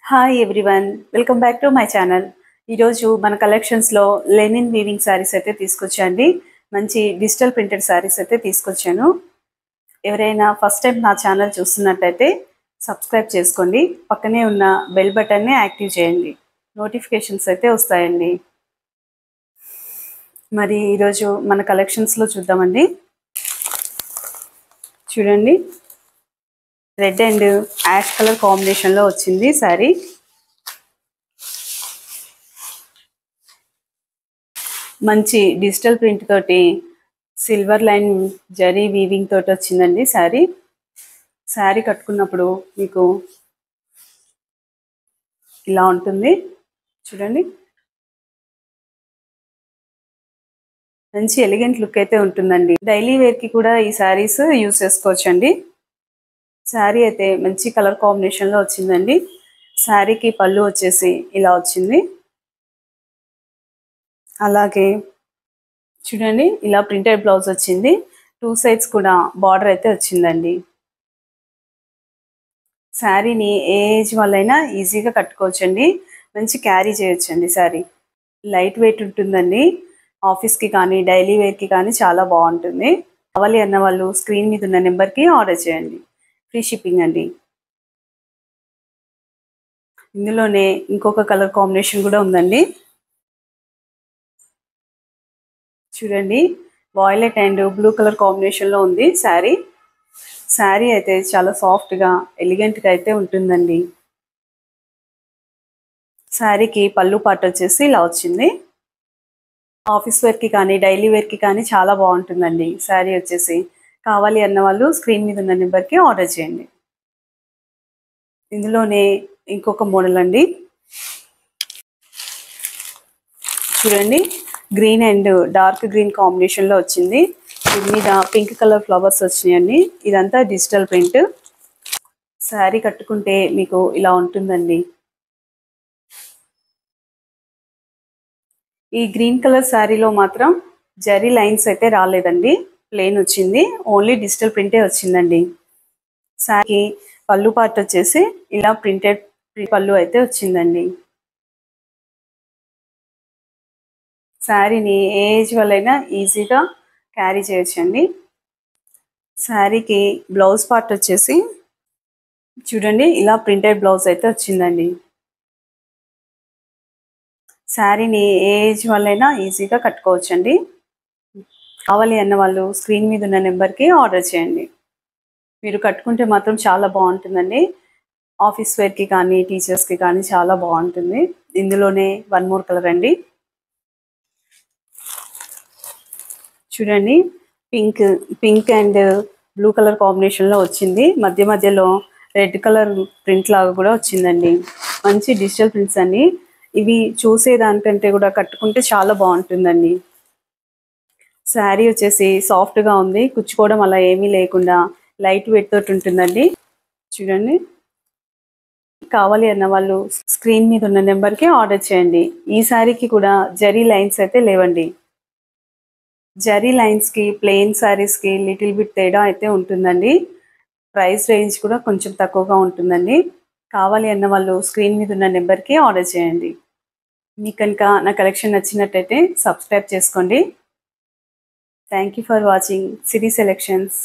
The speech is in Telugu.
Hi everyone, welcome back to my channel. ఈరోజు మన కలెక్షన్స్లో లెనిన్ వీవింగ్ శారీస్ అయితే తీసుకొచ్చాండి. మంచి డిజిటల్ ప్రింటెడ్ శారీస్ అయితే తీసుకొచ్చాను. ఎవరైనా ఫస్ట్ టైం నా ఛానల్ చూస్తున్నట్టయితే సబ్స్క్రైబ్ చేసుకోండి. పక్కనే ఉన్న బెల్ బటన్ని యాక్టివ్ చేయండి, నోటిఫికేషన్స్ అయితే వస్తాయండి. మరి ఈరోజు మన కలెక్షన్స్లో చూద్దామండి. చూడండి, రెడ్ అండ్ యాష్ కలర్ కాంబినేషన్లో వచ్చింది శారీ. మంచి డిజిటల్ ప్రింట్ తోటి సిల్వర్ లైన్ జరీ వీవింగ్ తోటి వచ్చిందండి శారీ. శారీ కట్టుకున్నప్పుడు మీకు ఇలా ఉంటుంది. చూడండి, మంచి ఎలిగెంట్ లుక్ అయితే ఉంటుందండి. డైలీ వేర్కి కూడా ఈ శారీస్ యూజ్ చేసుకోవచ్చండి. శారీ అయితే మంచి కలర్ కాంబినేషన్లో వచ్చిందండి. శారీకి పళ్ళు వచ్చేసి ఇలా వచ్చింది. అలాగే చూడండి, ఇలా ప్రింటెడ్ బ్లౌజ్ వచ్చింది. 2 సైడ్స్ కూడా బార్డర్ అయితే వచ్చిందండి. శారీని ఏ ఏజ్ వాళ్ళైనా ఈజీగా కట్టుకోవచ్చండి. మంచి క్యారీ చేయొచ్చండి. శారీ లైట్ వెయిట్ ఉంటుందండి. ఆఫీస్కి కానీ డైలీ వేర్కి కానీ చాలా బాగుంటుంది. కావాలి అన్న వాళ్ళు స్క్రీన్ మీద ఉన్న నెంబర్కి ఆర్డర్ చేయండి. ఫ్రీ షిప్పింగ్ అండి. ఇందులోనే ఇంకొక కలర్ కాంబినేషన్ కూడా ఉందండి. చూడండి, వాయిలెట్ అండ్ బ్లూ కలర్ కాంబినేషన్లో ఉంది శారీ. శారీ అయితే చాలా సాఫ్ట్గా ఎలిగెంట్గా అయితే ఉంటుందండి. శారీకి పళ్ళు పార్ట్ వచ్చేసి ఇలా వచ్చింది. ఆఫీస్ వేర్కి కానీ డైలీ వేర్కి కానీ చాలా బాగుంటుందండి శారీ వచ్చేసి. కావాలి అన్న వాళ్ళు స్క్రీన్ మీద ఉన్న నెంబర్కి ఆర్డర్ చేయండి. ఇందులోనే ఇంకొక మోడల్ అండి. చూడండి, గ్రీన్ అండ్ డార్క్ గ్రీన్ కాంబినేషన్లో వచ్చింది. దీని మీద పింక్ కలర్ ఫ్లవర్స్ వచ్చినాయండి. ఇదంతా డిజిటల్ ప్రింట్. శారీ కట్టుకుంటే మీకు ఇలా ఉంటుందండి. ఈ గ్రీన్ కలర్ శారీలో మాత్రం జరీ లైన్స్ అయితే రాలేదండి, ప్లెయిన్ వచ్చింది. ఓన్లీ డిజిటల్ ప్రింటే వచ్చిందండి. శారీ పళ్ళు పార్ట్ వచ్చేసి ఇలా ప్రింటెడ్ పళ్ళు అయితే వచ్చిందండి. శారీని ఏ ఏజ్ వాళ్ళైనా ఈజీగా క్యారీ చేయొచ్చండి. శారీకి బ్లౌజ్ పార్ట్ వచ్చేసి చూడండి, ఇలా ప్రింటెడ్ బ్లౌజ్ అయితే వచ్చిందండి. శారీని ఏ ఏజ్ వాళ్ళైనా ఈజీగా కట్టుకోవచ్చండి. కావాలి అన్న వాళ్ళు స్క్రీన్ మీద ఉన్న నెంబర్కి ఆర్డర్ చేయండి. మీరు కట్టుకుంటే మాత్రం చాలా బాగుంటుందండి. ఆఫీస్ వేర్కి కానీ టీచర్స్కి కానీ చాలా బాగుంటుంది. ఇందులోనే 1 మోర్ కలర్ అండి. చూడండి, పింక్ అండ్ బ్లూ కలర్ కాంబినేషన్లో వచ్చింది. మధ్యలో రెడ్ కలర్ ప్రింట్ లాగా కూడా వచ్చిందండి. మంచి డిజిటల్ ప్రింట్స్ అండి. ఇవి చూసేదానికంటే కూడా కట్టుకుంటే చాలా బాగుంటుందండి. శారీ వచ్చేసి సాఫ్ట్గా ఉంది. కుచ్చుకోవడం అలా ఏమీ లేకుండా లైట్ వెయిట్ తోటి ఉంటుందండి. చూడండి, కావాలి అన్న వాళ్ళు స్క్రీన్ మీద ఉన్న నెంబర్కి ఆర్డర్ చేయండి. ఈ శారీకి కూడా జరీ లైన్స్ అయితే లేవండి. జరీ లైన్స్కి ప్లెయిన్ శారీస్కి లిటిల్ బిట్ తేడా అయితే ఉంటుందండి. ప్రైస్ రేంజ్ కూడా కొంచెం తక్కువగా ఉంటుందండి. కావాలి అన్న వాళ్ళు స్క్రీన్ మీద ఉన్న నెంబర్కి ఆర్డర్ చేయండి. మీకు కనుక నా కలెక్షన్ నచ్చినట్టయితే సబ్స్క్రైబ్ చేసుకోండి. Thank you for watching city selections.